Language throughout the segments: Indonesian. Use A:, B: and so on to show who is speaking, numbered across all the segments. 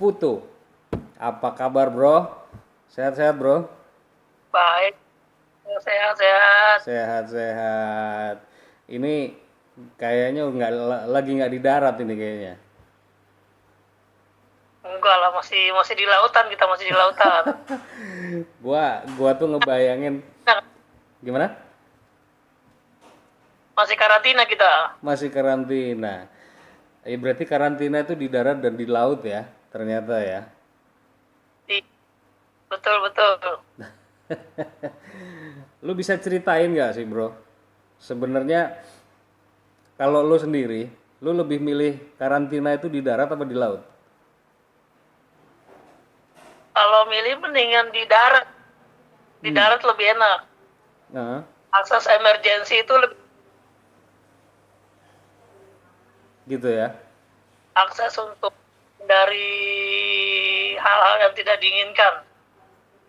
A: Putu. Apa kabar bro? Sehat-sehat bro?
B: Baik, sehat-sehat.
A: Sehat-sehat. Ini kayaknya lagi nggak di darat ini kayaknya.
B: Enggak lah, masih masih di lautan, kita masih di lautan.
A: Gua tuh ngebayangin
B: Nah,
A: gimana?
B: masih karantina kita.
A: Masih karantina. Berarti karantina itu di darat dan di laut ya, ternyata ya.
B: Betul, betul.
A: Lu bisa ceritain nggak sih bro? Sebenarnya kalau lu sendiri, lu lebih milih karantina itu di darat apa di laut?
B: Kalau milih mendingan di darat. Di
A: Hmm.
B: darat lebih enak.
A: Nah,
B: Akses emergensi itu lebih,
A: gitu ya.
B: akses untuk dari hal-hal yang tidak diinginkan.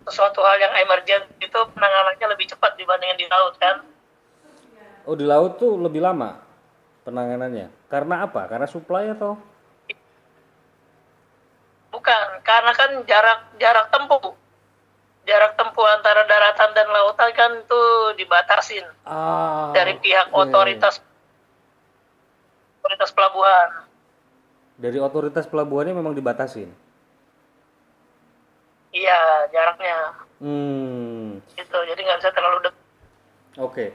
B: Sesuatu hal yang emergensi itu penanganannya lebih cepat dibandingkan di laut kan.
A: Oh, di laut tuh lebih lama penanganannya. Karena apa? Karena supply atau?
B: Bukan, karena kan jarak jarak tempuh. Jarak tempuh antara daratan dan lautan kan itu dibatasin
A: Ah,
B: dari pihak
A: oke.
B: otoritas pelabuhan.
A: Dari otoritas pelabuhannya memang dibatasin.
B: Iya, jaraknya
A: Hmm,
B: gitu. Jadi nggak bisa terlalu dekat.
A: oke.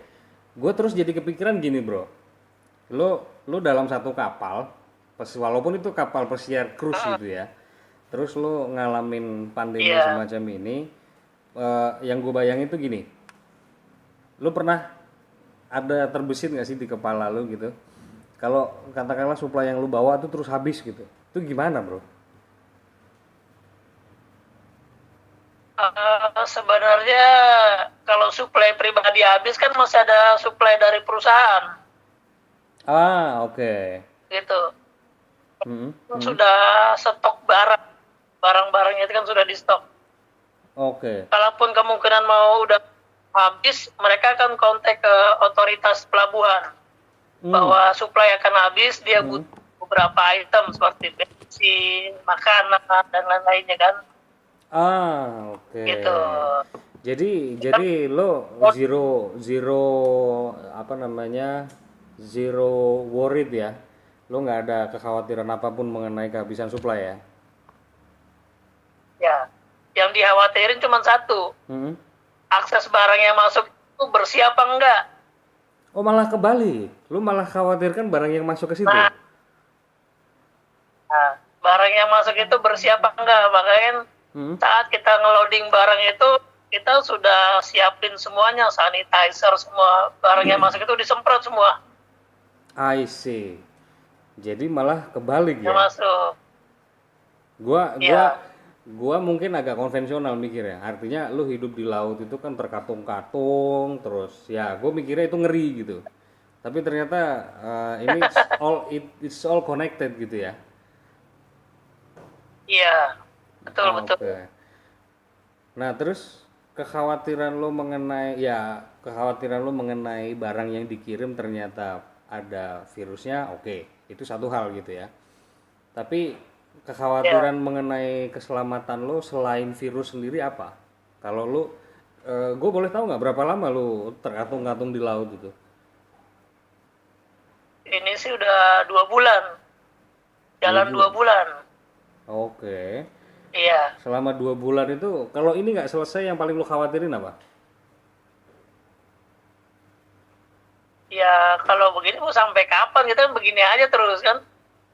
A: Gue terus jadi kepikiran gini, bro. Lu dalam satu kapal, walaupun itu kapal pesiar cruise gitu ya. Terus lu ngalamin pandemi
B: Iya,
A: semacam ini, yang gue bayangin tuh gini. Lu pernah ada terbesit nggak sih di kepala lu gitu? Kalau katakanlah supply yang lu bawa tuh terus habis gitu. Itu gimana, bro?
B: sebenarnya kalau suplai pribadi habis kan masih ada suplai dari perusahaan
A: Ah, oke.
B: gitu.
A: Hmm, hmm.
B: Sudah stok barang-barangnya itu kan sudah di stok.
A: Oke.
B: Kalaupun kemungkinan mau udah habis, mereka akan kontak ke otoritas pelabuhan
A: Hmm,
B: bahwa suplai akan habis, dia
A: hmm.
B: butuh beberapa item seperti bensin, makanan dan lain-lainnya kan,
A: Ah, oke.
B: gitu.
A: Jadi lo zero zero apa namanya? Zero worried ya. Lo nggak ada kekhawatiran apapun mengenai kehabisan supply ya.
B: Ya, yang dikhawatirin cuma satu,
A: Hmm.
B: akses barang yang masuk itu bersih apa enggak.
A: Oh, malah kebalik. Lo malah khawatirkan barang yang masuk ke situ.
B: Nah, barang yang masuk itu bersih apa enggak, makanya
A: Hmm.
B: saat kita ngeloading barang itu kita sudah siapin semuanya, sanitizer, semua barang yang masuk itu disemprot semua
A: I see. Jadi malah kebalik
B: yang
A: ya.
B: masuk.
A: Gua gua
B: Ya,
A: gua mungkin agak konvensional mikir ya. Artinya lu hidup di laut itu kan terkatung-katung terus ya, gue mikirnya itu ngeri gitu. Tapi ternyata ini it's all connected gitu ya.
B: iya, betul betul.
A: Oke. Nah, terus kekhawatiran lo mengenai barang yang dikirim ternyata ada virusnya, oke. Itu satu hal gitu ya. Tapi
B: Ya,
A: kekhawatiran mengenai keselamatan lo selain virus sendiri apa? Kalau lo, gue boleh tahu nggak berapa lama lo terkatung-katung di laut itu?
B: ini sih udah 2 bulan,
A: Dua
B: jalan dua
A: bulan.
B: bulan.
A: Oke.
B: Iya,
A: Selama 2 bulan itu, kalau ini nggak selesai, yang paling lo khawatirin apa?
B: ya kalau begini mau sampai kapan, kita kan begini aja terus kan.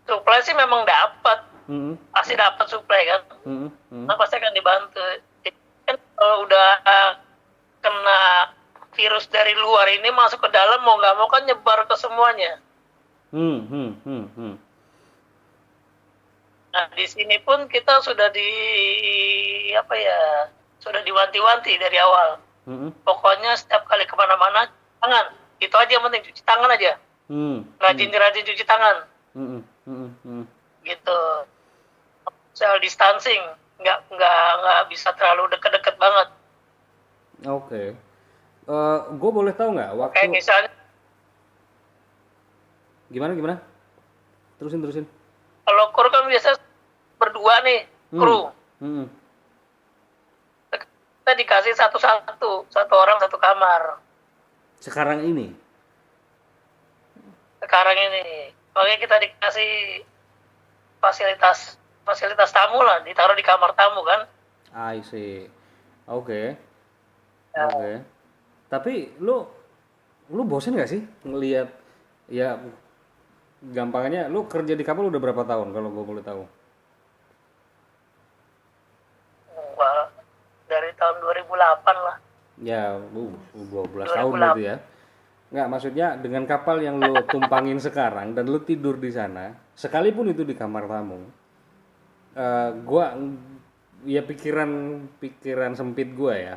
B: Suplai sih memang dapat,
A: Hmm,
B: pasti dapat suplai kan.
A: hmm, hmm,
B: Nah, pasti akan dibantu. Jadi kan kalau udah kena virus dari luar ini masuk ke dalam, mau nggak mau kan nyebar ke semuanya.
A: hmm, hmm, hmm, hmm.
B: Nah, di sini pun kita sudah apa ya, sudah diwanti-wanti dari awal.
A: Hmm,
B: Pokoknya setiap kali kemana-mana, tangan. Itu aja yang penting, cuci tangan aja.
A: hmm, hmm,
B: Rajin-rajin cuci tangan,
A: hmm, hmm, hmm.
B: gitu. Social distancing, nggak bisa terlalu deket-deket banget.
A: Oke. Gue boleh tahu nggak waktu
B: Kayak misalnya,
A: gimana gimana? Terusin terusin.
B: kalau kur kan biasa berdua nih.
A: Hmm.
B: kru.
A: Hmm.
B: Kita dikasih satu orang satu kamar.
A: Sekarang ini.
B: Sekarang ini, makanya kita dikasih fasilitas fasilitas tamu lah, ditaruh di kamar tamu kan.
A: I see. Oke.
B: Ya,
A: Oke. Tapi lu bosen gak sih ngelihat, ya gampangnya lu kerja di kapal udah berapa tahun kalau gue boleh tahu?
B: wah, dari tahun 2008 lah.
A: Ya, 12 tahun itu ya. Nggak, maksudnya dengan kapal yang lu tumpangin sekarang dan lu tidur di sana, sekalipun itu di kamar tamu, gua ya pikiran sempit gua ya.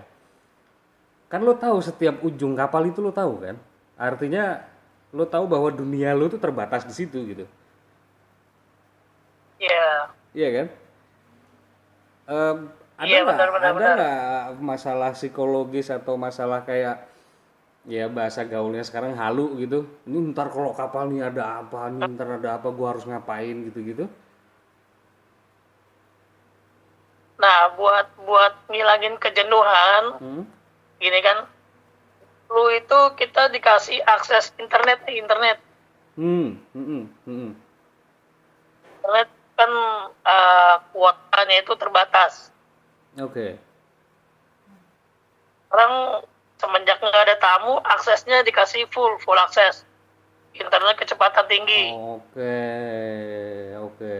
A: Kan lu tahu setiap ujung kapal itu lu tahu kan? Artinya lu tahu bahwa dunia lu tuh terbatas di situ gitu.
B: Iya,
A: Iya kan? Em, ada
B: iya
A: nggak
B: benar benar
A: ada
B: benar.
A: nggak masalah psikologis atau masalah kayak, ya bahasa gaulnya sekarang halu gitu, ini ntar kalau kapal nih ada apa nih, ntar ada apa, gua harus ngapain gitu-gitu.
B: Nah, buat buat ngilangin kejenuhan,
A: Hmm.
B: gini kan, lu itu kita dikasih akses internet.
A: Hmm. Hmm. Hmm.
B: Internet kan kuotanya itu terbatas.
A: Oke.
B: Sekarang semenjak nggak ada tamu, aksesnya dikasih full akses. Internet kecepatan tinggi.
A: Oke. Oke.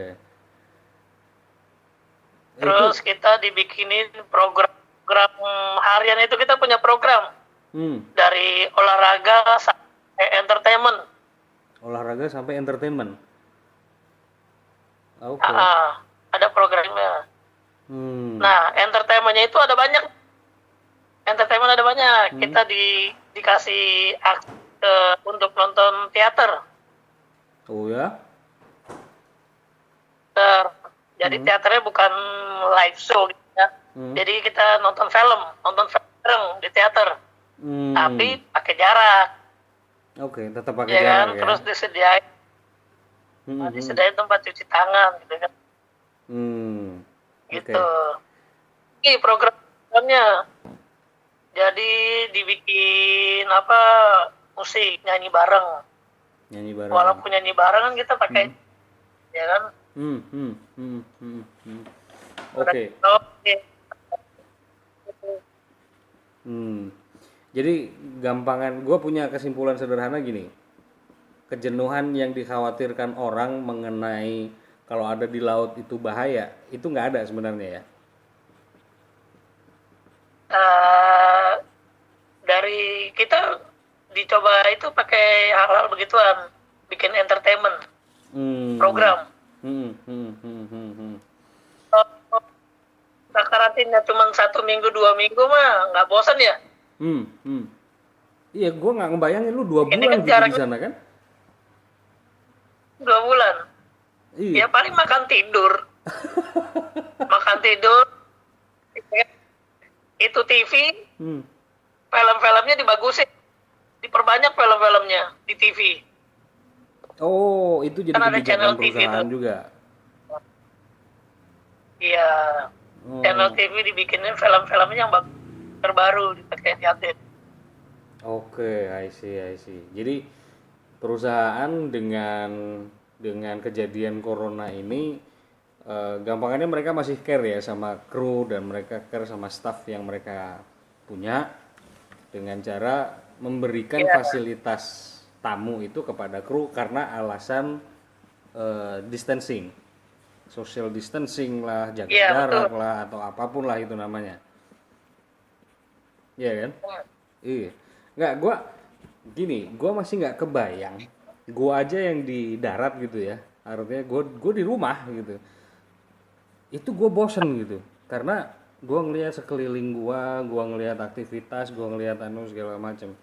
A: Itu.
B: Terus kita dibikinin program harian, itu kita punya program
A: Hmm.
B: dari olahraga sampai entertainment.
A: Olahraga sampai entertainment. Oke.
B: Ada programnya.
A: Hmm.
B: Nah, entertainmentnya itu ada banyak. Entertainment ada banyak.
A: Hmm.
B: Kita dikasih untuk nonton teater.
A: Oh ya.
B: Jadi teaternya bukan live show gitu ya. Jadi kita nonton film bareng di teater.
A: Hmm.
B: Tapi pakai jarak.
A: Oke, tetap pakai
B: Ya kan?
A: jarak ya.
B: Terus disediain disediain tempat cuci tangan gitu kan. Gitu. Ini programnya. Jadi dibikin musik, nyanyi bareng.
A: Nyanyi bareng.
B: Walaupun nyanyi bareng kan kita pakai ya kan.
A: Oke.
B: Oke.
A: Jadi gampangan gue punya kesimpulan sederhana gini. Kejenuhan yang dikhawatirkan orang mengenai kalau ada di laut itu bahaya, itu nggak ada sebenarnya ya.
B: Dari kita dicoba itu pakai hal-hal begituan, bikin entertainment program. Nah, karantina cuma 1 minggu 2 minggu mah nggak bosan ya?
A: Iya, gue nggak ngebayangin lu 2
B: Ini
A: bulan
B: kan
A: gitu
B: jaraknya
A: di sana kan?
B: 2 bulan.
A: Iya.
B: Ya paling makan tidur. Makan tidur. Itu TV, film-filmnya dibagusin. Diperbanyak film-filmnya di TV.
A: Oh, itu jadi
B: Kan ada
A: kebijakan
B: channel TV
A: perusahaan
B: tuh.
A: juga.
B: Iya. Channel TV dibikinin film-filmnya yang terbaru, dipakai diupdate.
A: Oke, I see. Jadi perusahaan dengan kejadian corona ini, gampangannya mereka masih care ya sama kru, dan mereka care sama staff yang mereka punya, dengan cara memberikan fasilitas tamu itu kepada kru karena alasan distancing, social distancing lah, jaga jarak lah, atau apapun lah itu namanya. Iya kan? Iya. Nggak, gue masih nggak kebayang, gue aja yang di darat gitu ya, artinya gue di rumah gitu, itu gue bosen gitu, karena gue ngelihat sekeliling gue ngelihat aktivitas, gue ngelihat segala macam,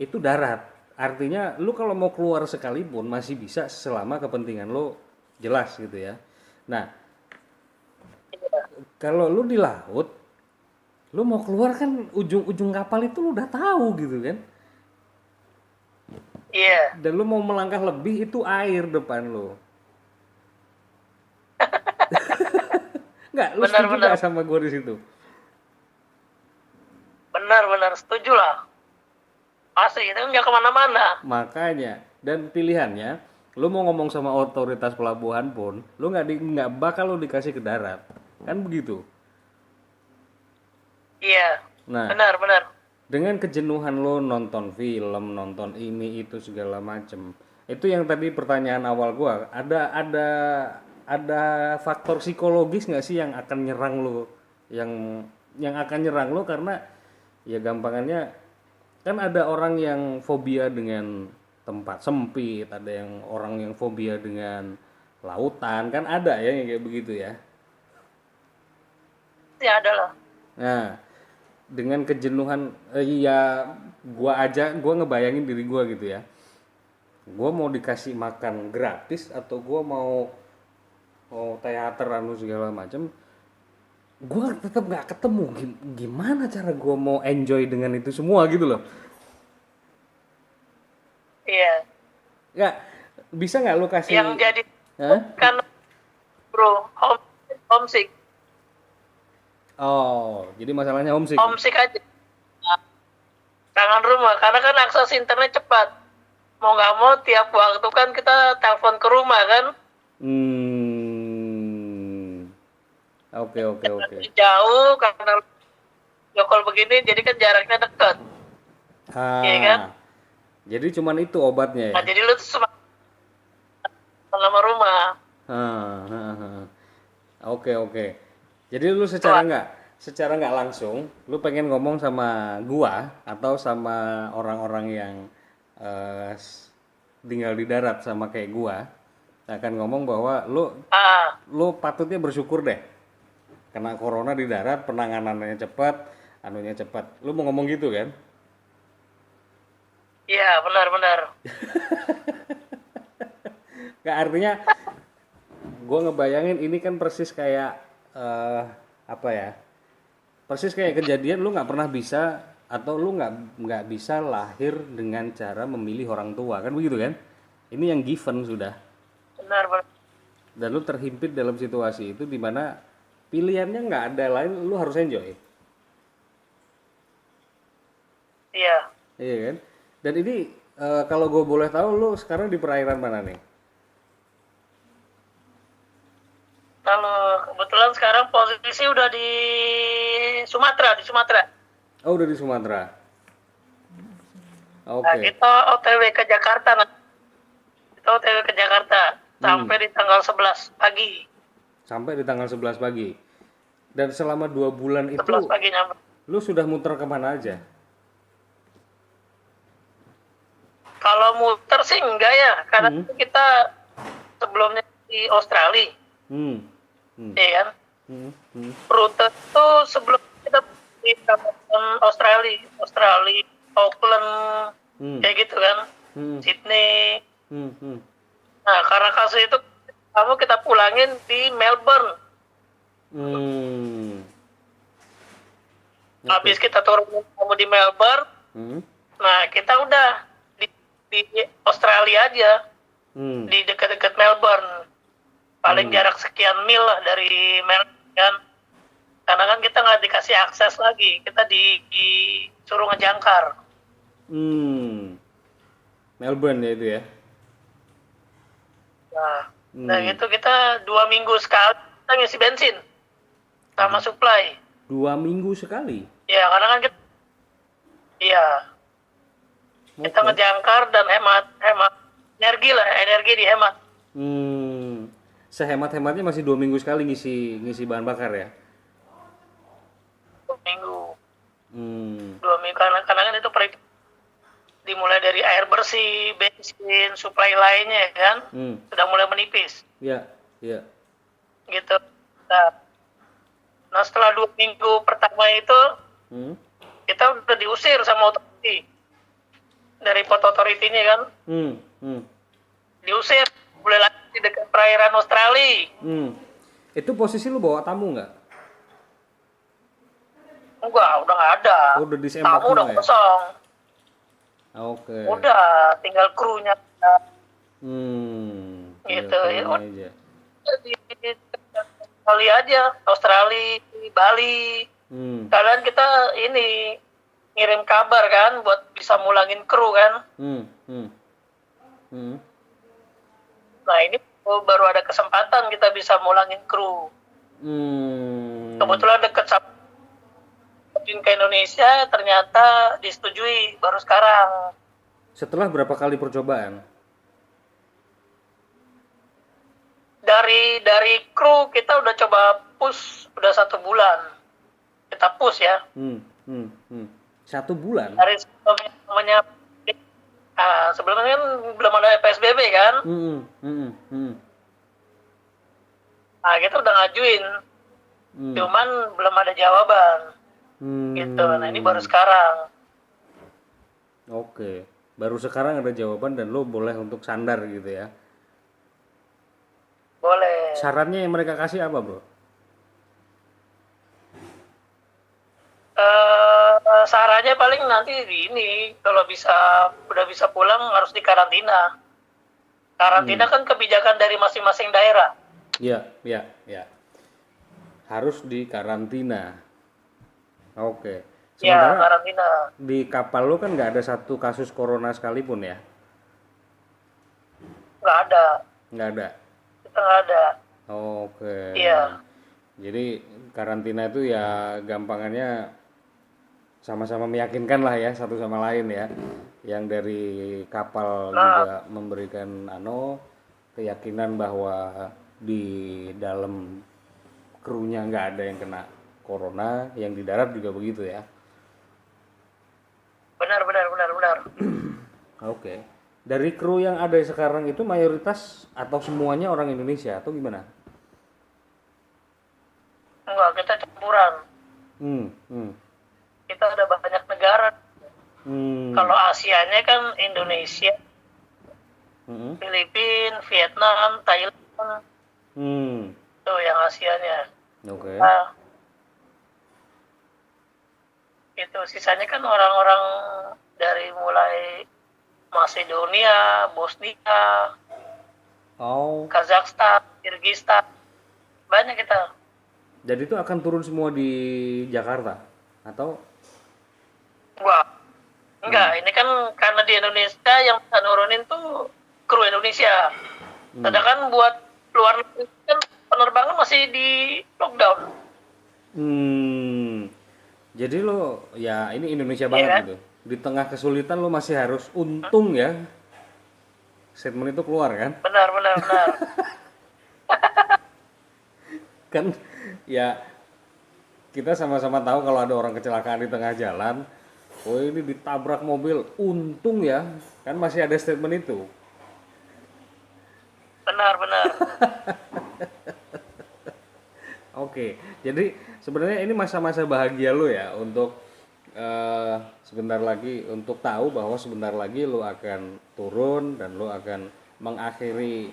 A: itu darat, artinya lu kalau mau keluar sekalipun masih bisa selama kepentingan lu jelas gitu ya. Nah, kalau lu di laut, lu mau keluar kan ujung-ujung kapal itu lu udah tahu gitu kan.
B: Iya.
A: Dan lu mau melangkah lebih, itu air depan lu. Nggak, nggak? Lu setuju
B: Benar-benar.
A: nggak sama gue di situ?
B: Benar-benar setuju lah. Pasti itu nggak kemana-mana.
A: Makanya, dan pilihannya, lu mau ngomong sama otoritas pelabuhan pun, lu nggak bakal lu dikasih ke darat, kan begitu.
B: Iya,
A: Nah,
B: benar-benar.
A: dengan kejenuhan lu nonton film, nonton ini itu segala macem, itu yang tadi pertanyaan awal gua, ada faktor psikologis nggak sih yang akan nyerang lu, yang akan nyerang lu karena ya gampangannya kan ada orang yang fobia dengan tempat sempit, ada yang orang yang fobia dengan lautan, kan ada ya yang kayak begitu ya.
B: Ya adalah.
A: Nah, dengan kejenuhan ya gua ngebayangin diri gua gitu ya. Gua mau dikasih makan gratis atau gua mau teater anu segala macam, gua tetap nggak ketemu gimana cara gua mau enjoy dengan itu semua gitu loh.
B: Iya.
A: Nggak bisa nggak lu kasih.
B: Yang jadi
A: Hah?
B: kan bro, homesick.
A: Oh, jadi masalahnya homesick.
B: Homesick aja. Nah, kangen rumah karena kan akses internet cepat. Mau nggak mau tiap waktu kan kita telepon ke rumah kan.
A: Oke, oke, oke.
B: Jauh karena jokol begini jadi kan jaraknya dekat. Iya kan?
A: Jadi cuman itu obatnya ya.
B: Nah, jadi lu tuh sama rumah.
A: Oke, oke. Jadi lu secara nggak langsung, lu pengen ngomong sama gua atau sama orang-orang yang tinggal di darat sama kayak gua, akan ngomong bahwa lu patutnya bersyukur deh. Karena corona di darat penanganannya cepat, anunya cepat. Lu mau ngomong gitu kan?
B: Iya, benar-benar.
A: Nggak, artinya gue ngebayangin ini kan persis kayak apa ya, persis kayak kejadian lu nggak pernah bisa atau lu nggak bisa lahir dengan cara memilih orang tua, kan begitu kan? Ini yang given sudah,
B: Benar.
A: dan lu terhimpit dalam situasi itu di mana pilihannya nggak ada lain, lu harus enjoy.
B: Iya.
A: Iya kan? Dan ini kalau gue boleh tahu, lu sekarang di perairan mana nih?
B: Kalau kebetulan sekarang posisi udah di Sumatera,
A: Oh, udah di Sumatera. Oke.
B: Nah, kita OTW ke Jakarta. Sampai di tanggal 11 pagi.
A: Sampai di tanggal 11 pagi. Dan selama 2 bulan itu
B: 11 pagi nyampe.
A: lu sudah muter kemana aja?
B: Kalau muter sih enggak ya, karena kita sebelumnya di Australia. Iya kan? Rute itu sebelum kita di Australia, Auckland, kayak gitu kan, Sydney. Nah, karena kasus itu kita pulangin di Melbourne. Habis kita turun kamu di Melbourne, nah kita udah di Australia aja, di dekat-dekat Melbourne, paling jarak sekian mil lah dari Melbourne kan, karena kan kita nggak dikasih akses lagi, kita disuruh ngejangkar.
A: Melbourne ya itu ya.
B: Nah gitu kita 2 minggu sekali kita ngisi bensin sama supply.
A: 2 minggu sekali?
B: Ya karena kan kita ngejangkar dan hemat energi dihemat.
A: Sehemat-hematnya masih 2 minggu sekali ngisi bahan bakar ya?
B: 2 minggu. 2 minggu karena kan itu dimulai dari air bersih, bensin, supply lainnya kan, sudah mulai menipis.
A: Iya.
B: Gitu. Nah setelah 2 minggu pertama itu, kita udah diusir sama otoriti. Dari Port Authority-nya kan. Diusir, boleh lagi di dekat perairan Australia.
A: Itu posisi lu bawa tamu nggak?
B: Enggak, udah nggak ada.
A: Udah disempak
B: tamu udah
A: semua ya?
B: kosong.
A: Oke.
B: Udah, tinggal krunya. Gitu ya.
A: Aja.
B: Australia aja, Australia, Bali. Kalian kita ini ngirim kabar kan buat bisa mulangin kru kan. Nah ini baru ada kesempatan kita bisa mulangin kru. Kebetulan deket sama ke Indonesia, ternyata disetujui baru sekarang.
A: Setelah berapa kali percobaan?
B: Dari kru kita udah coba push udah 1 bulan. Kita push ya.
A: 1 bulan?
B: Dari sebelumnya sebelumnya kan belum ada PSBB kan. Nah kita udah ngajuin, cuman belum ada jawaban. Gitu. Nah ini baru sekarang.
A: Oke, baru sekarang ada jawaban dan lo boleh untuk sandar gitu ya?
B: Boleh.
A: Syaratnya yang mereka kasih apa, bro?
B: Sarannya paling nanti ini kalau udah bisa pulang harus dikarantina. Karantina kan kebijakan dari masing-masing daerah.
A: Iya. Harus dikarantina. Oke.
B: Sementara karantina.
A: Di kapal lo kan nggak ada satu kasus corona sekalipun ya?
B: Nggak ada.
A: Nggak ada?
B: Kita nggak ada.
A: Oke.
B: Iya.
A: Jadi karantina itu ya gampangannya sama-sama meyakinkan lah ya satu sama lain ya. Yang dari kapal juga memberikan keyakinan bahwa di dalam krunya nggak ada yang kena corona, yang di darat juga begitu ya.
B: Benar.
A: Oke. Dari kru yang ada sekarang itu mayoritas atau semuanya orang Indonesia atau gimana?
B: Enggak, kita campuran. Kita ada banyak negara. Kalau Asianya kan Indonesia, Filipina, Vietnam, Thailand. Tuh yang Asianya.
A: Oke.
B: Nah, itu sisanya kan orang-orang dari mulai Macedonia, Bosnia, Kazakhstan, Kyrgyzstan, banyak kita.
A: Jadi itu akan turun semua di Jakarta atau?
B: Enggak, ini kan karena di Indonesia yang bisa nurunin tuh kru Indonesia. Sedangkan buat luar negeri kan penerbangan masih di lockdown.
A: Jadi lo ya ini Indonesia banget kan? Gitu. Di tengah kesulitan lo masih harus untung ya. Statement itu keluar kan?
B: Benar.
A: Kan ya kita sama-sama tahu kalau ada orang kecelakaan di tengah jalan, oh ini ditabrak mobil, untung ya, kan masih ada statement itu.
B: Benar.
A: Oke, jadi sebenarnya ini masa-masa bahagia lo ya untuk sebentar lagi untuk tahu bahwa sebentar lagi lo akan turun dan lo akan mengakhiri.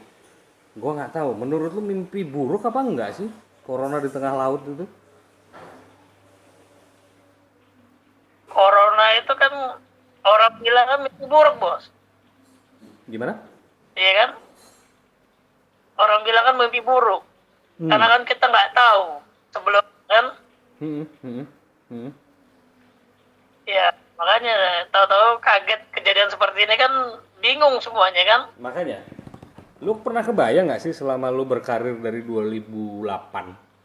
A: Gua nggak tahu, menurut lo mimpi buruk apa enggak sih corona di tengah laut itu?
B: Corona itu kan orang bilang kan mimpi buruk, Bos.
A: Gimana?
B: Iya kan? Orang bilang kan mimpi buruk. Karena kan kita nggak tahu sebelum kan. Ya, makanya tahu-tahu kaget kejadian seperti ini kan bingung semuanya kan.
A: Makanya, lu pernah kebayang nggak sih selama lu berkarir dari 2008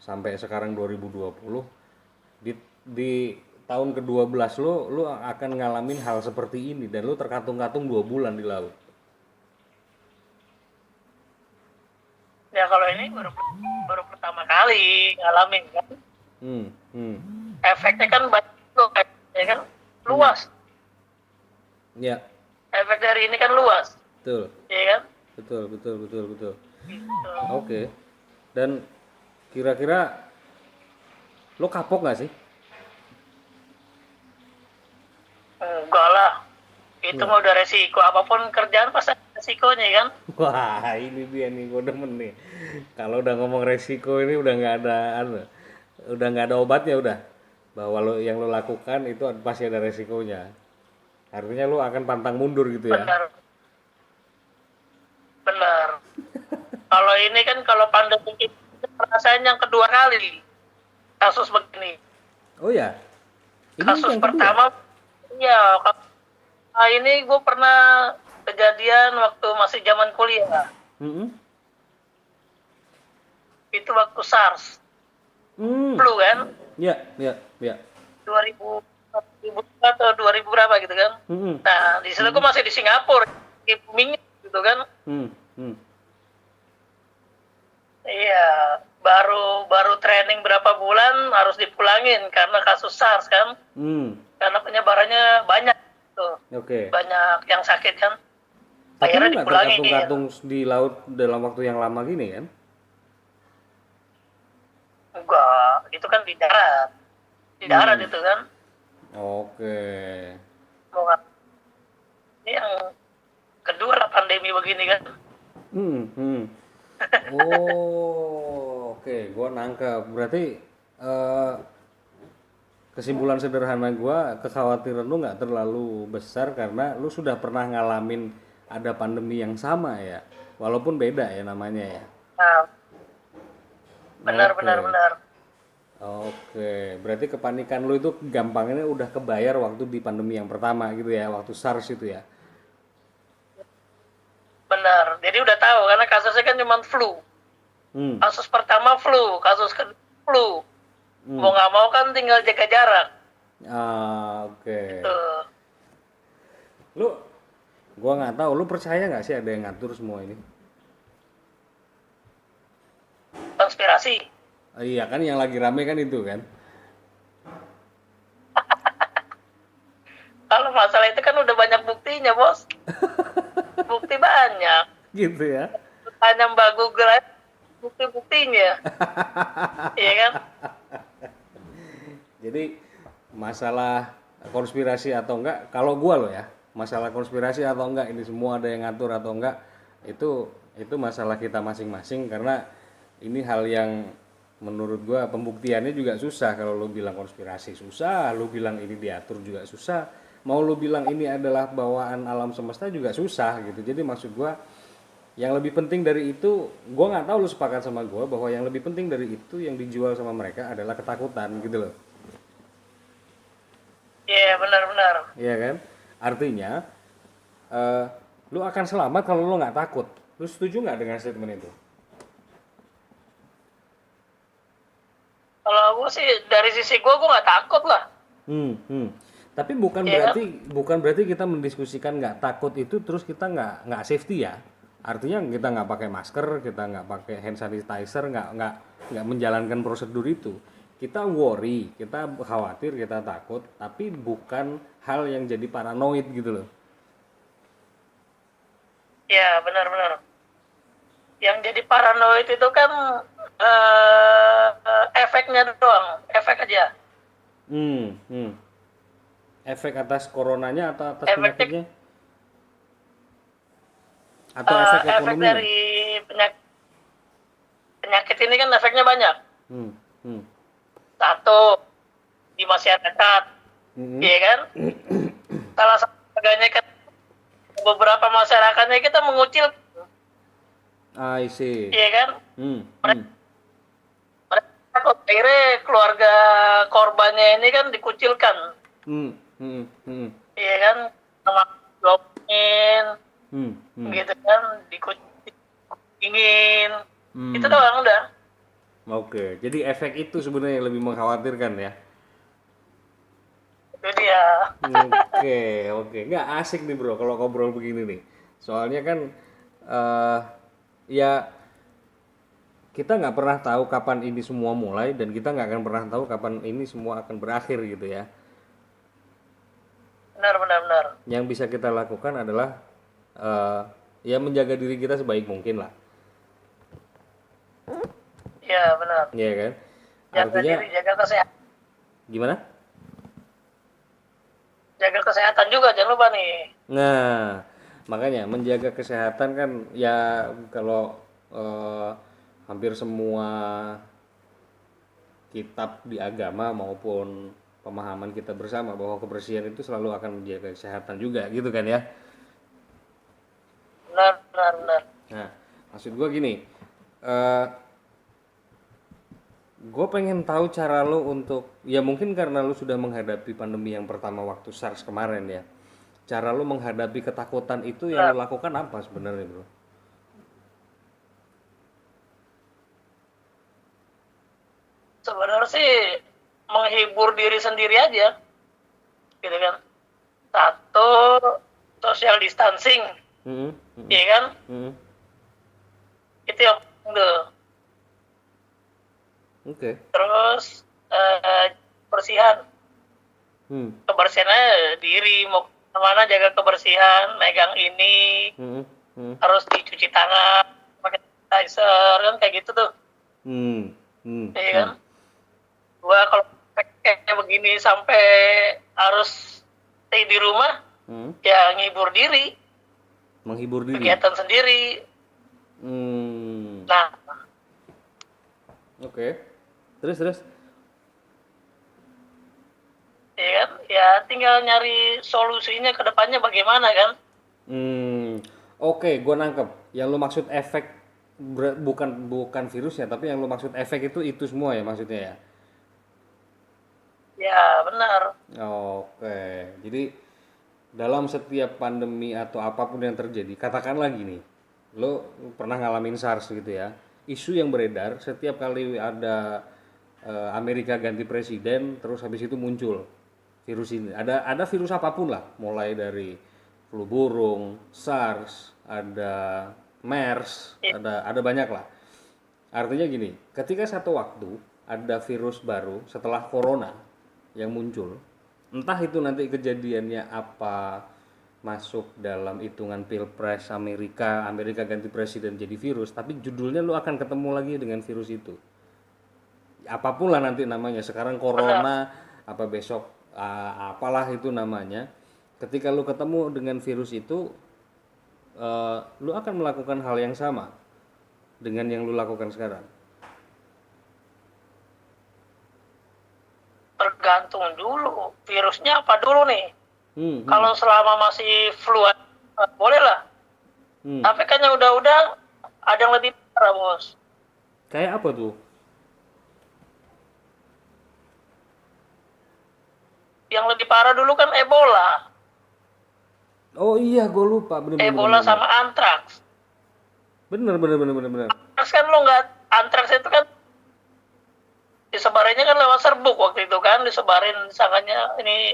A: sampai sekarang 2020 di tahun ke-12 lu akan ngalamin hal seperti ini dan lu terkatung-katung 2 bulan di laut.
B: Ya kalau ini baru pertama kali ngalamin kan. Efeknya kan banyak tuh, ya kan luas.
A: Ya.
B: Efek dari ini kan luas.
A: Betul.
B: Iya kan?
A: Betul. Oke. Dan kira-kira lo kapok nggak sih?
B: Enggak lah. Itu mah udah resiko. Apapun kerjaan pasti ada resikonya kan.
A: Wah, ini dia nih, gue demen nih. Kalau udah ngomong resiko ini udah nggak ada obatnya udah. Bahwa yang lo lakukan itu pasti ada resikonya. Artinya lo akan pantang mundur gitu ya.
B: Benar. Kalau ini kan kalau pandemi ngerasain yang kedua kali kasus begini.
A: Oh ya, ini
B: Kasus
A: yang kedua.
B: pertama, iya. Ini gue pernah kejadian waktu masih zaman kuliah.
A: Mm-mm.
B: Itu waktu SARS.
A: Hmm.
B: Flu kan?
A: Ya, ya, ya.
B: 2000 atau 2000 berapa gitu kan?
A: Mm-mm.
B: Nah, di situ gue masih di Singapura, di booming gitu kan?
A: Hmm. Hmm.
B: Iya, baru training berapa bulan harus dipulangin karena kasus SARS kan?
A: Hmm.
B: Karena penyebarannya banyak tuh.
A: Oke.
B: Banyak yang sakit kan?
A: Tapi lu
B: Akhirnya
A: nggak
B: dipulangin.
A: tergantung-gantung di laut dalam waktu yang lama gini kan?
B: Enggak, itu kan di darat. Di darat itu kan.
A: Oke.
B: Mau nggak? Ini yang kedua lah pandemi begini kan.
A: Hmm. Oh, oke. Gua nangkep. Berarti kesimpulan sederhana gua, kekhawatiran lu nggak terlalu besar karena lu sudah pernah ngalamin ada pandemi yang sama ya. Walaupun beda ya namanya ya.
B: Nah,
A: Oke.
B: benar.
A: Oke, berarti kepanikan lu itu gampangnya udah kebayar waktu di pandemi yang pertama gitu ya, waktu SARS itu ya.
B: Benar. Jadi udah tahu karena kasusnya kan cuma flu.
A: Hmm.
B: Kasus pertama flu, kasus kedua flu. Mau nggak mau kan tinggal jaga jarak.
A: Oke.
B: Tuh.
A: Lu, gua nggak tahu, lu percaya nggak sih ada yang ngatur semua ini?
B: Konspirasi.
A: Iya kan yang lagi rame kan itu kan.
B: Kalau masalah itu kan udah banyak buktinya, Bos. Bukti banyak.
A: Gitu ya.
B: Hanya Mbak Google aja bukti-buktinya. Iya kan?
A: Jadi masalah konspirasi atau enggak, kalau gua loh ya, masalah konspirasi atau enggak ini semua ada yang ngatur atau enggak, itu masalah kita masing-masing karena ini hal yang menurut gua pembuktiannya juga susah. Kalau lu bilang konspirasi susah, lu bilang ini diatur juga susah, mau lu bilang ini adalah bawaan alam semesta juga susah gitu. Jadi maksud gua yang lebih penting dari itu, gua nggak tahu lu sepakat sama gua bahwa yang lebih penting dari itu yang dijual sama mereka adalah ketakutan gitu loh.
B: Iya, benar-benar.
A: Iya kan? Artinya lu akan selamat kalau lu nggak takut. Lu setuju nggak dengan statement itu?
B: Kalau gue sih dari sisi gue nggak takut lah.
A: Tapi bukan
B: Iya.
A: berarti kita mendiskusikan nggak takut itu terus kita nggak safety ya. Artinya kita nggak pakai masker, kita nggak pakai hand sanitizer, nggak menjalankan prosedur itu. Kita worry, kita khawatir, kita takut, tapi bukan hal yang jadi paranoid gitu loh.
B: Ya, benar-benar. Yang jadi paranoid itu kan efeknya doang, efek aja.
A: Efek atas coronanya atau atas
B: Efek-
A: penyakitnya? Atau efek
B: Efek
A: ekonomi?
B: dari penyakit ini kan efeknya banyak. Satu, di masyarakat, iya kan? Salah satu harganya kan beberapa masyarakatnya kita mengucil,
A: I see.
B: iya kan?
A: Hmm.
B: Mereka akhirnya keluarga korbannya ini kan dikucilkan, iya kan? Sama diomelin, gitu kan? Dikucingin, itu doang udah.
A: Oke, jadi efek itu sebenarnya yang lebih mengkhawatirkan ya.
B: Itu dia.
A: Oke, nggak asik nih bro kalau ngobrol begini nih. Soalnya kan ya kita nggak pernah tahu kapan ini semua mulai dan kita nggak akan pernah tahu kapan ini semua akan berakhir gitu ya.
B: Benar.
A: Yang bisa kita lakukan adalah ya menjaga diri kita sebaik mungkin lah.
B: Iya, benar.
A: Iya kan?
B: Jaga
A: Artinya
B: diri, jaga kesehatan.
A: gimana?
B: Jaga kesehatan juga, jangan lupa nih.
A: Nah, makanya menjaga kesehatan kan ya kalau hampir semua kitab di agama maupun pemahaman kita bersama bahwa kebersihan itu selalu akan menjaga kesehatan juga gitu kan ya.
B: Benar.
A: Nah, maksud gua gini, Gue pengen tahu cara lo untuk, ya mungkin karena lo sudah menghadapi pandemi yang pertama waktu SARS kemarin ya. Cara lo menghadapi ketakutan itu yang lo
B: Nah,
A: lakukan apa sebenarnya bro?
B: sebenarnya sih menghibur diri sendiri aja, gitu kan. Satu, social distancing,
A: Hmm, hmm,
B: ya kan?
A: hmm.
B: Itu yang udah.
A: Oke.
B: Terus kebersihan,
A: Hmm,
B: kebersihannya diri, mau kemana jaga kebersihan, megang ini,
A: hmm, hmm,
B: harus dicuci tangan, pakai sanitizer, kan kayak gitu tuh,
A: hmm, hmm,
B: ya kan?
A: hmm,
B: Gua kalau kayak begini sampai harus stay di rumah,
A: hmm.
B: ya ngibur diri,
A: Menghibur diri.
B: kegiatan sendiri.
A: Hmm,
B: Nah,
A: oke. Terus terus.
B: ya kan? Ya tinggal nyari solusinya ke depannya bagaimana kan?
A: Hmm, oke, gue nangkep. Yang lu maksud efek bukan bukan virusnya, tapi yang lu maksud efek itu semua ya maksudnya ya.
B: Ya benar,
A: Oke, jadi dalam setiap pandemi atau apapun yang terjadi, katakanlah gini, lo pernah ngalamin SARS gitu ya. Isu yang beredar setiap kali ada Amerika ganti presiden, terus habis itu muncul virus ini. Ada virus apapun lah, mulai dari flu burung, SARS, ada MERS,
B: ya,
A: ada banyak lah. Artinya gini, ketika satu waktu ada virus baru setelah corona yang muncul, entah itu nanti kejadiannya apa, masuk dalam hitungan pilpres Amerika, Amerika ganti presiden jadi virus, tapi judulnya lu akan ketemu lagi dengan virus itu. Apapun lah nanti namanya, sekarang
B: benar,
A: corona, apa besok apalah itu namanya. Ketika lu ketemu dengan virus itu, lu akan melakukan hal yang sama dengan yang lu lakukan sekarang.
B: tergantung dulu virusnya apa dulu nih.
A: Hmm, hmm,
B: Kalau selama masih flu, boleh lah.
A: hmm.
B: Tapi kan yang udah-udah ada yang lebih parah, bos.
A: Kayak apa tuh?
B: Yang lebih parah dulu kan Ebola.
A: Oh iya, gue lupa. Bener bener bener
B: Ebola
A: bener.
B: sama antraks.
A: Bener bener bener bener bener.
B: Antraks kan lo nggak, antraks itu kan disebarinnya kan lewat serbuk waktu itu kan, disebarin sangkanya ini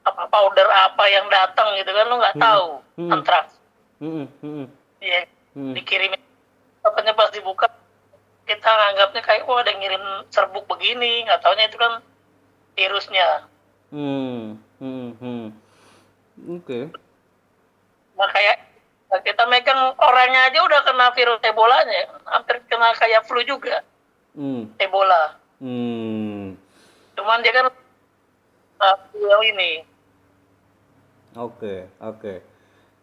B: apa powder apa yang datang gitu kan, lo nggak
A: Hmm,
B: tahu
A: hmm,
B: antraks.
A: hmm, hmm,
B: Iya,
A: hmm,
B: dikirimin. Katanya pas dibuka kita nganggapnya kayak wah ada yang ngirim serbuk begini, nggak taunya itu kan virusnya.
A: hmm, hmm, hmm. Oke.
B: Nah kayak kita megang orangnya aja udah kena virus Ebolanya, hampir kena kayak flu juga,
A: Hmm,
B: Ebola.
A: hmm.
B: Cuman dia kan flu ini.
A: Oke, oke.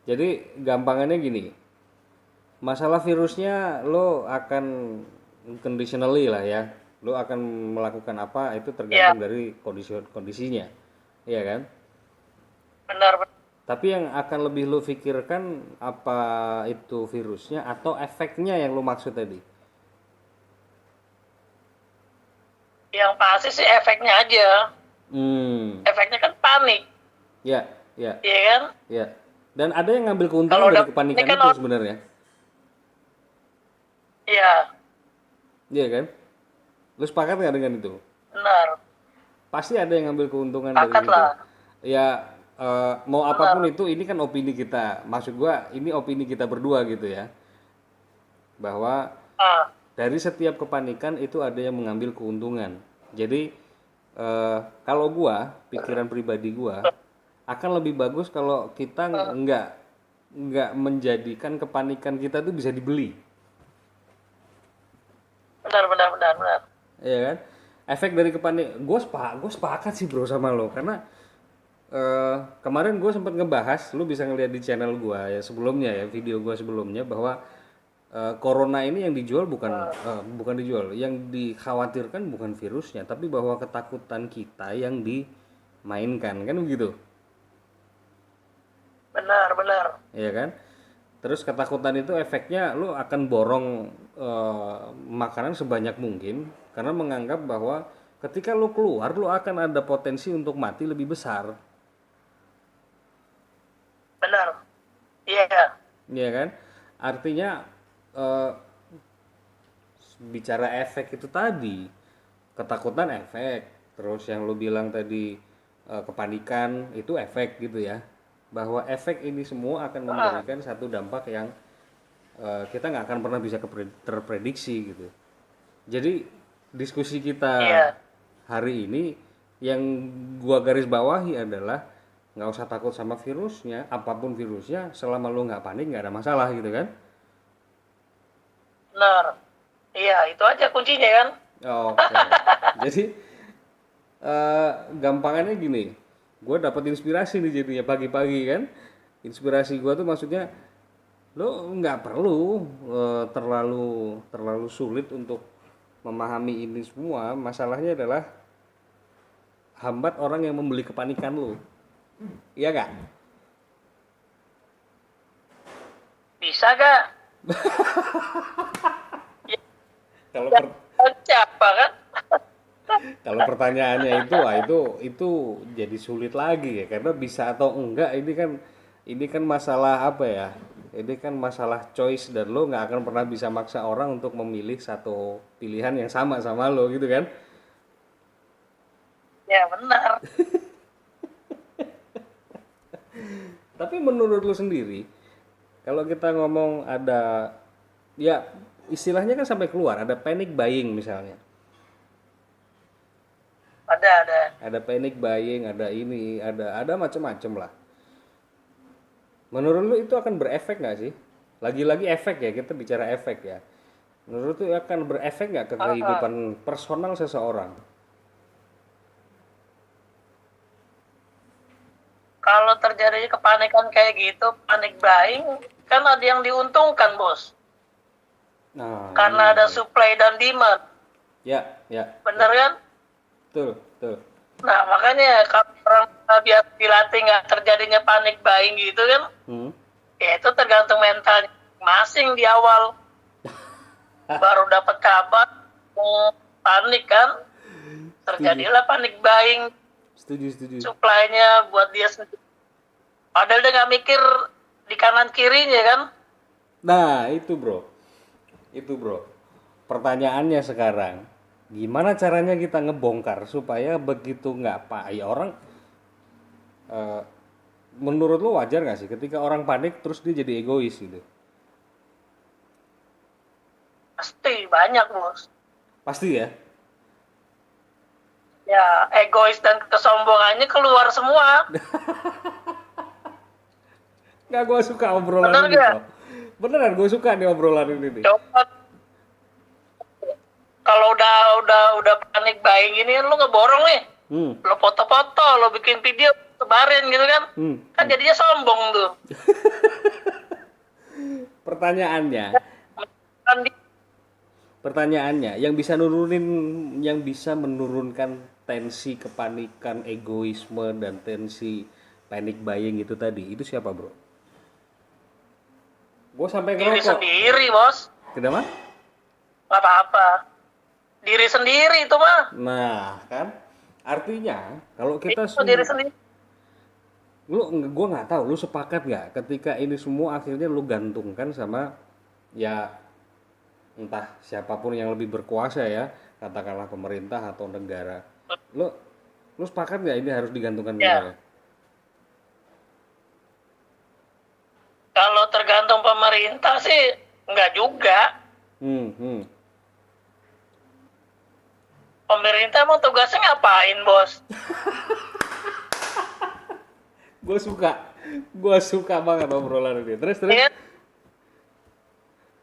A: Jadi gampangannya gini, masalah virusnya lo akan conditionally lah ya, lo akan melakukan apa itu
B: Ya,
A: tergantung dari kondisinya, iya kan?
B: benar.
A: Tapi yang akan lebih lo pikirkan apa itu virusnya atau efeknya yang lo maksud tadi?
B: Yang pasti sih efeknya aja.
A: Hmm,
B: Efeknya kan panik,
A: ya, ya,
B: iya kan?
A: ya. Dan ada yang ngambil
B: Kalau
A: keuntungan
B: udah
A: dari
B: panik
A: kepanikan
B: kan,
A: itu sebenarnya,
B: iya,
A: iya kan? Lo sepakat nggak dengan itu?
B: benar.
A: Pasti ada yang ngambil keuntungan dari
B: Pakat
A: situ.
B: lah,
A: Ya mau apapun
B: benar.
A: itu, ini kan opini kita. Maksud gua ini opini kita berdua gitu ya. Bahwa
B: Ah,
A: dari setiap kepanikan itu ada yang mengambil keuntungan. Jadi kalau gua, pikiran pribadi gua akan lebih bagus kalau kita nggak menjadikan kepanikan kita tuh bisa dibeli.
B: benar, benar, benar, benar.
A: Iya kan? Efek dari gue sepakat sih bro sama lo karena kemarin gue sempat ngebahas, lu bisa ngeliat di channel gue ya sebelumnya ya video gue sebelumnya bahwa corona ini yang dijual bukan dijual, yang dikhawatirkan bukan virusnya, tapi bahwa ketakutan kita yang dimainkan kan begitu,
B: Benar, benar.
A: ya kan? Terus ketakutan itu efeknya lu akan borong makanan sebanyak mungkin karena menganggap bahwa ketika lu keluar lu akan ada potensi untuk mati lebih besar.
B: Benar. Iya.
A: Iya kan? Artinya eh, bicara efek itu tadi, ketakutan efek, terus yang lu bilang tadi kepanikan itu efek gitu ya, bahwa efek ini semua akan memberikan satu dampak yang kita nggak akan pernah bisa terprediksi gitu. Jadi diskusi kita hari ini yang gua garis bawahi adalah nggak usah takut sama virusnya, apapun virusnya, selama lu nggak panik nggak ada masalah gitu kan?
B: Benar. Iya, itu aja kuncinya kan.
A: Oke. Jadi gampangannya gini, gue dapat inspirasi nih jadinya pagi-pagi kan. Inspirasi gue tuh maksudnya lo nggak perlu terlalu sulit untuk memahami ini semua. Masalahnya adalah hambat orang yang membeli kepanikan lo. Iya gak?
B: Bisa gak?
A: Kalau
B: siapa kan?
A: kalau pertanyaannya itu jadi sulit lagi ya, karena bisa atau enggak ini kan masalah apa ya? Ini kan masalah choice dan lo nggak akan pernah bisa maksa orang untuk memilih satu pilihan yang sama lo gitu kan?
B: Ya benar.
A: Tapi menurut lo sendiri, kalau kita ngomong ada ya istilahnya kan sampai keluar ada panic buying misalnya. Ada panic buying, ada ini, ada macam-macam lah. Menurut lu itu akan berefek nggak sih? Lagi-lagi efek ya, kita bicara efek ya. Menurut lu akan berefek nggak ke kehidupan personal seseorang?
B: Kalau terjadi kepanikan kayak gitu, panic buying, kan ada yang diuntungkan, Bos.
A: Nah,
B: karena ada supply dan demand.
A: Ya.
B: Bener kan?
A: Betul.
B: Nah, makanya kalau orang biar dilatih nggak terjadinya panic buying gitu kan, ya itu tergantung mental masing di awal. Baru dapat kabar, panik kan, terjadilah panic buying.
A: Setuju.
B: Supply-nya buat dia sendiri. Padahal dia nggak mikir di kanan kirinya kan.
A: Nah, itu bro. Pertanyaannya sekarang, gimana caranya kita ngebongkar supaya begitu nggak ya orang menurut lo wajar nggak sih ketika orang panik terus dia jadi egois gitu?
B: Pasti banyak, Bos.
A: Pasti ya?
B: Ya, egois dan kesombongannya keluar semua.
A: Nggak, gue suka obrolan
B: Bener
A: ini
B: gak?
A: bro. Beneran gue suka nih obrolan ini nih.
B: Coba kalau udah panik buying gini kan lu ngeborong nih. Lo foto-foto, lo bikin video, sebarin gitu kan. Kan jadinya sombong tuh.
A: Pertanyaannya, yang bisa menurunkan tensi kepanikan, egoisme dan tensi panic buying itu tadi, itu siapa bro? Gue sampai ngerokok.
B: Diri sendiri, Bos.
A: Kenapa?
B: Gak apa-apa. Diri sendiri itu mah.
A: Nah, kan? Artinya kalau kita
B: diri sendiri.
A: Gue nggak tahu, lu sepakat nggak ketika ini semua akhirnya lu gantungkan sama ya entah siapapun yang lebih berkuasa ya, katakanlah pemerintah atau negara. Lu sepakat nggak ini harus digantungkan negara?
B: Kalau tergantung pemerintah sih nggak juga. Pemerintah emang tugasnya ngapain, Bos?
A: Gue suka banget obrolan ini. Terus.
B: Ya,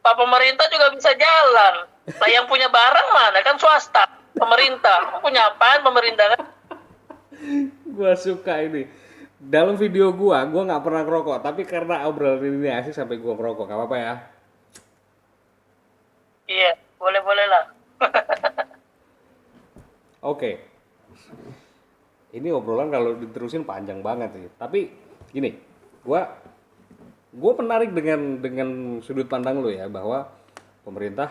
B: Pak pemerintah juga bisa jalan. Nah, yang punya barang mana? Kan swasta. Pemerintah. Punya apaan pemerintah kan?
A: Gue suka ini. Dalam video gue nggak pernah ngerokok. Tapi karena obrolan ini asik sampai gue ngerokok. Gak apa-apa ya?
B: Iya, boleh-boleh lah.
A: Oke. Ini obrolan kalau diterusin panjang banget sih. Tapi gini, gue menarik dengan sudut pandang lo ya, bahwa pemerintah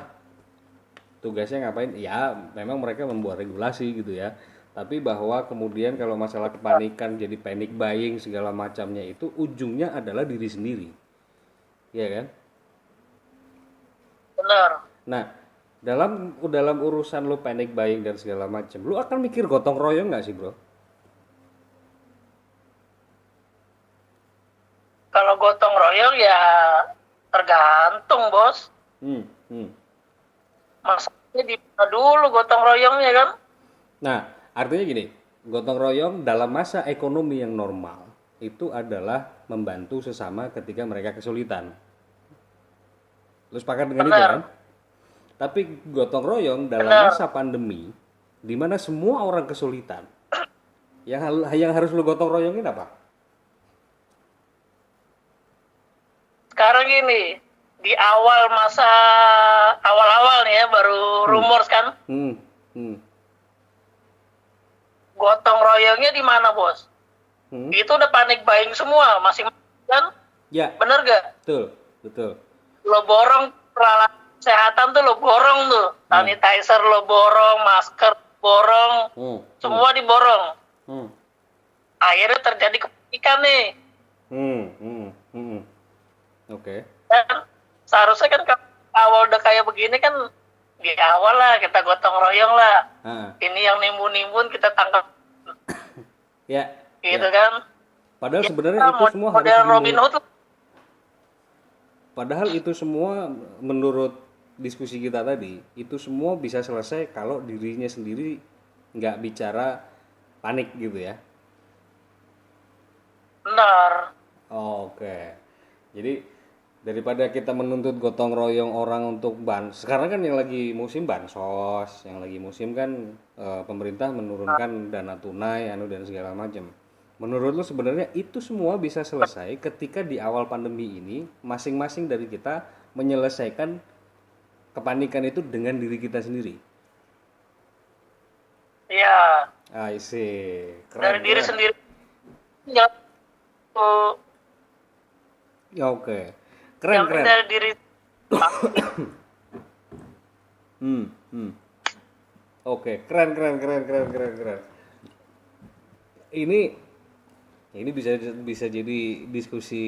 A: tugasnya ngapain? Ya, memang mereka membuat regulasi gitu ya. Tapi bahwa kemudian kalau masalah kepanikan jadi panic buying segala macamnya itu ujungnya adalah diri sendiri. Iya kan?
B: Benar.
A: Nah, dalam urusan lu panic buying dan segala macam, lu akan mikir gotong royong nggak sih, bro?
B: Kalau gotong royong ya tergantung, Bos.
A: Hmm.
B: Masalahnya di mana dulu gotong royongnya kan?
A: Nah, artinya gini, gotong royong dalam masa ekonomi yang normal itu adalah membantu sesama ketika mereka kesulitan. Lu sepakat dengan itu
B: Benar.
A: kan? Tapi gotong royong dalam
B: Benar.
A: masa pandemi, di mana semua orang kesulitan, yang harus lu gotong royongin apa?
B: Sekarang gini, di awal nih ya, baru rumors kan,
A: Hmm.
B: gotong royongnya di mana, Bos? Itu udah panik buying semua, masing-masing kan?
A: Ya,
B: Bener gak?
A: betul.
B: Lo borong peralatan kesehatan tuh, lo borong tuh. Sanitizer lo borong, masker borong, semua diborong. Akhirnya terjadi kepanikan nih.
A: Oke.
B: Dan seharusnya kan kalau awal udah kayak begini kan, di awal lah kita gotong royong lah. Ini yang nimbun-nimbun kita tangkap.
A: Ya.
B: Gitu kan.
A: Padahal
B: Ya,
A: sebenarnya itu semua harus
B: model Robin Hood.
A: Padahal itu semua menurut diskusi kita tadi, itu semua bisa selesai kalau dirinya sendiri nggak bicara panik gitu ya.
B: Benar.
A: Oke. Jadi daripada kita menuntut gotong royong orang untuk sekarang kan yang lagi musim bansos, yang lagi musim kan pemerintah menurunkan dana tunai dan segala macam. Menurut lo sebenarnya itu semua bisa selesai ketika di awal pandemi ini masing-masing dari kita menyelesaikan kepanikan itu dengan diri kita sendiri.
B: Iya.
A: I see.
B: Dari diri sendiri. Ya.
A: Ya oke. Keren.
B: Dari diri.
A: Oke, keren. Ini bisa jadi diskusi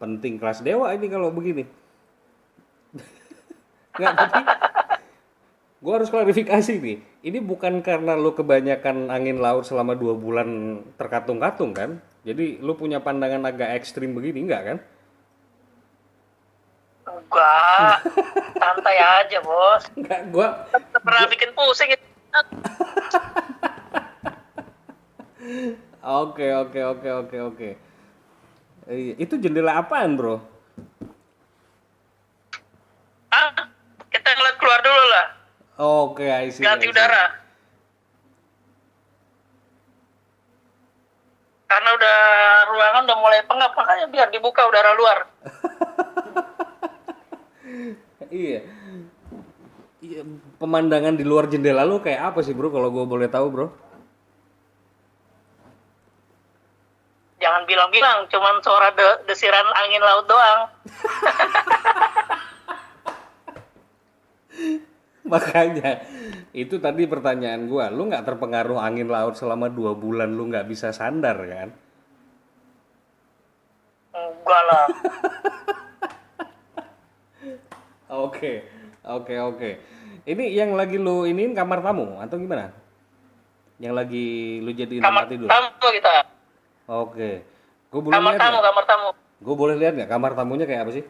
A: penting kelas dewa ini kalau begini. Nggak, tapi gue harus klarifikasi nih. Ini bukan karena lo kebanyakan angin laut selama 2 bulan terkatung-katung kan? Jadi lo punya pandangan agak ekstrim begini, enggak kan?
B: Enggak. Santai aja, Bos.
A: Enggak,
B: pernah bikin pusing itu.
A: Oke. Itu jendela apaan, bro?
B: Kita ngeliat keluar dulu lah.
A: Oke, I see.
B: Ganti udara. Karena udah ruangan udah mulai pengap, makanya biar dibuka udara luar.
A: Iya. Pemandangan di luar jendela lu kayak apa sih, bro? Kalau gue boleh tahu, bro?
B: Jangan bilang-bilang, cuman suara desiran angin laut doang.
A: Makanya itu tadi pertanyaan gua, lu nggak terpengaruh angin laut selama 2 bulan lu nggak bisa sandar kan?
B: Enggak lah.
A: Oke. Ini yang lagi lu iniin kamar tamu atau gimana? Yang lagi lu jadiin tempat tidur?
B: Kamar tamu kita.
A: Oke. Gua boleh
B: Kamar
A: lihat
B: tamu.
A: Gue boleh lihat nggak kamar tamunya kayak apa sih?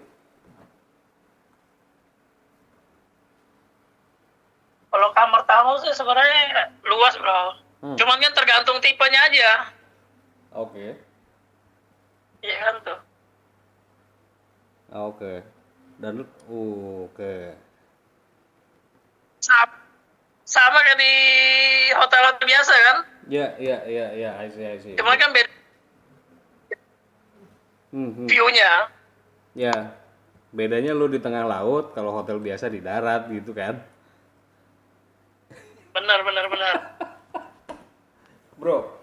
B: Kalau kamar tamu sih sebenarnya luas, bro. Cuman kan tergantung tipenya aja.
A: Oke.
B: Iya kan tuh.
A: Oke. Dan oke.
B: Sama kayak di hotel biasa kan?
A: Ya, I see.
B: Cuman kan beda view-nya.
A: Ya, bedanya lu di tengah laut, kalau hotel biasa di darat gitu kan.
B: Benar.
A: Bro,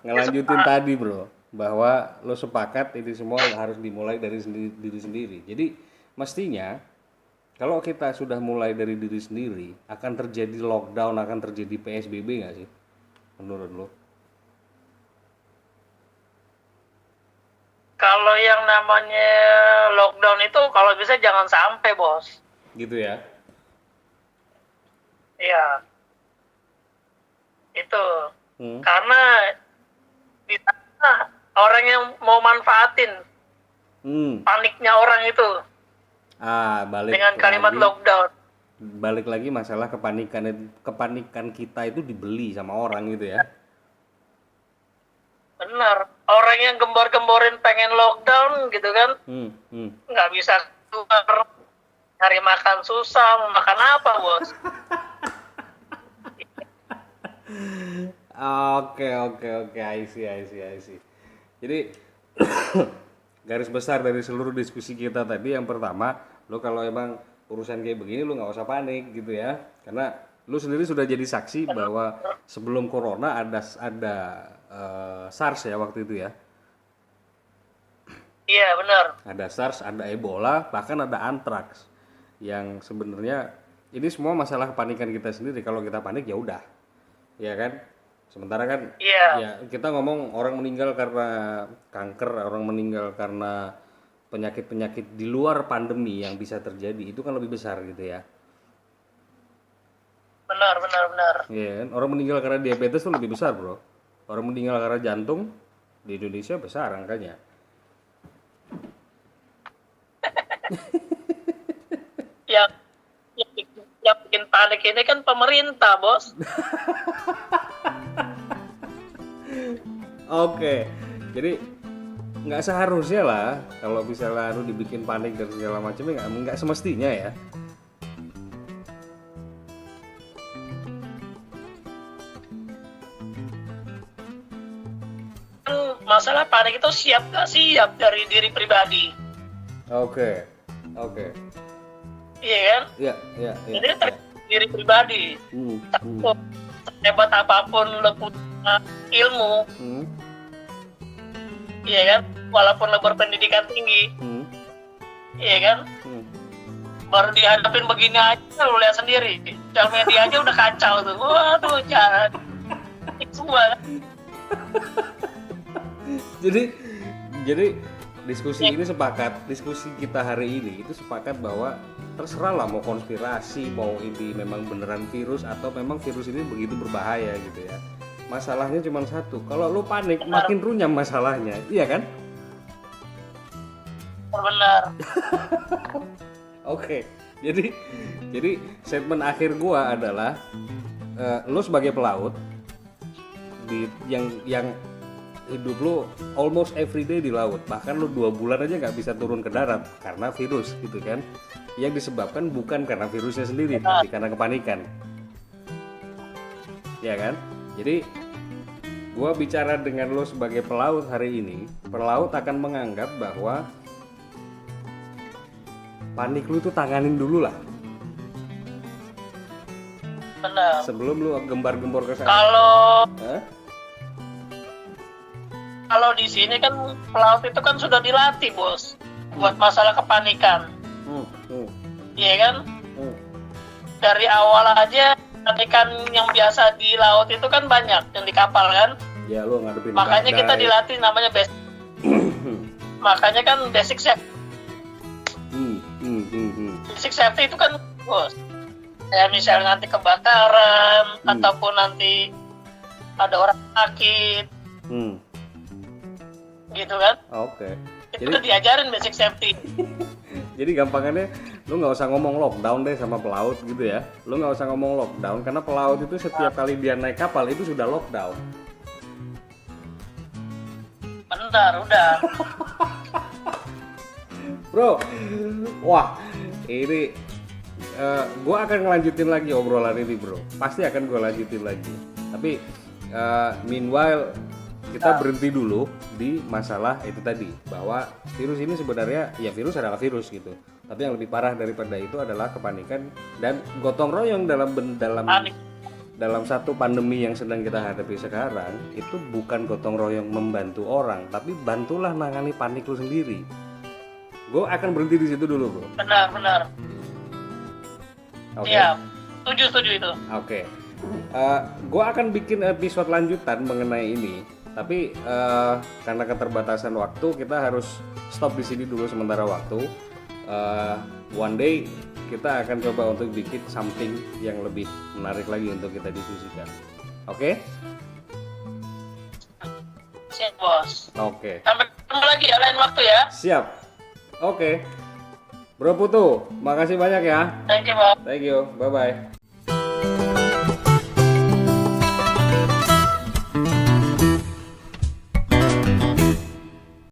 A: ngelanjutin tadi, bro, bahwa lo sepakat ini semua harus dimulai dari diri sendiri. Jadi mestinya Kalau kita sudah mulai dari diri sendiri, akan terjadi lockdown, akan terjadi PSBB nggak sih? Menurut lo?
B: Kalau yang namanya lockdown itu kalau bisa jangan sampai, Bos.
A: Gitu ya?
B: Iya. Itu. Karena di sana orang yang mau manfaatin paniknya orang itu.
A: Balik
B: dengan kalimat
A: lagi,
B: lockdown.
A: Balik lagi masalah kepanikan kita itu dibeli sama orang gitu ya.
B: Benar. Orang yang gembor-gemborin pengen lockdown gitu kan, nggak bisa keluar, cari makan susah, mau makan apa, Bos?
A: Oke, I see. Jadi garis besar dari seluruh diskusi kita tadi, yang pertama, lo kalau emang urusan kayak begini lo nggak usah panik gitu ya, karena lo sendiri sudah jadi saksi bahwa sebelum corona ada SARS ya waktu itu ya.
B: Iya benar.
A: Ada SARS, ada Ebola, bahkan ada antraks. Yang sebenarnya ini semua masalah kepanikan kita sendiri. Kalau kita panik ya udah, ya kan. Sementara kan, ya kita ngomong orang meninggal karena kanker, orang meninggal karena penyakit-penyakit di luar pandemi yang bisa terjadi, itu kan lebih besar gitu ya.
B: Benar.
A: Iya kan, orang meninggal karena diabetes itu lebih besar bro. Orang meninggal karena jantung di Indonesia besar angkanya.
B: yang bikin panik ini kan pemerintah, Bos.
A: Oke, jadi nggak seharusnya lah kalau misalnya lu dibikin panik dan segala macamnya, nggak semestinya ya.
B: Masalah panik itu siap nggak siap dari diri pribadi.
A: Oke.
B: Iya kan?
A: Iya.
B: Jadi diri pribadi. Hebat apapun lo punya ilmu, iya kan? Walaupun lo berpendidikan tinggi, iya kan? Baru dihadapin begini aja lo lihat sendiri. Sosial media aja udah kacau tuh. Waduh, jangan semua.
A: Jadi diskusi kita hari ini itu sepakat bahwa terserah lah mau konspirasi, mau ini memang beneran virus atau memang virus ini begitu berbahaya gitu ya. Masalahnya cuma satu, kalau lu panik makin runyam masalahnya, iya kan?
B: Benar.
A: Oke, jadi statement akhir gua adalah lu sebagai pelaut yang hidup lu almost every day di laut, bahkan lu 2 bulan aja nggak bisa turun ke darat karena virus gitu kan, yang disebabkan bukan karena virusnya sendiri tapi karena kepanikan, ya kan? Jadi gua bicara dengan lu sebagai pelaut hari ini, pelaut akan menganggap bahwa panik lu tuh tanganin dulu lah.
B: Benar.
A: Sebelum lu gembar-gembor ke sana.
B: Kalau di sini kan pelaut itu kan sudah dilatih, Bos, buat masalah kepanikan. Iya kan? Dari awal aja kepanikan yang biasa di laut itu kan banyak yang di kapal kan?
A: Ya lu ngadepin.
B: Makanya kita dilatih namanya basic. Makanya kan basic safety. Basic safety itu kan, Bos, ya misalnya nanti kebakaran ataupun nanti ada orang sakit. Gitu kan?
A: Oke.
B: Itu diajarin basic safety.
A: Jadi gampangannya lu nggak usah ngomong lockdown deh sama pelaut gitu ya. Lu nggak usah ngomong lockdown karena pelaut itu setiap kali dia naik kapal itu sudah lockdown.
B: Bentar, udah.
A: Bro, wah ini gua akan ngelanjutin lagi obrolan ini bro. Pasti akan gua lanjutin lagi. Tapi meanwhile kita berhenti dulu di masalah itu tadi, bahwa virus ini sebenarnya ya virus adalah virus gitu, tapi yang lebih parah daripada itu adalah kepanikan dan gotong royong dalam satu pandemi yang sedang kita hadapi sekarang. Itu bukan gotong royong membantu orang, tapi bantulah nangani panik lu sendiri. Gue akan berhenti di situ dulu bro.
B: Benar.
A: Oke.
B: Siap. Setuju itu.
A: Oke. Gue akan bikin episode lanjutan mengenai ini, tapi karena keterbatasan waktu kita harus stop di sini dulu sementara waktu. One day kita akan coba untuk bikin something yang lebih menarik lagi untuk kita diskusikan. Oke?
B: Siap, Bos.
A: Oke.
B: Sampai ketemu lagi ya lain waktu ya.
A: Siap. Oke. Bro Putu, makasih banyak ya.
B: Thank you, Bos.
A: Thank you. Bye bye.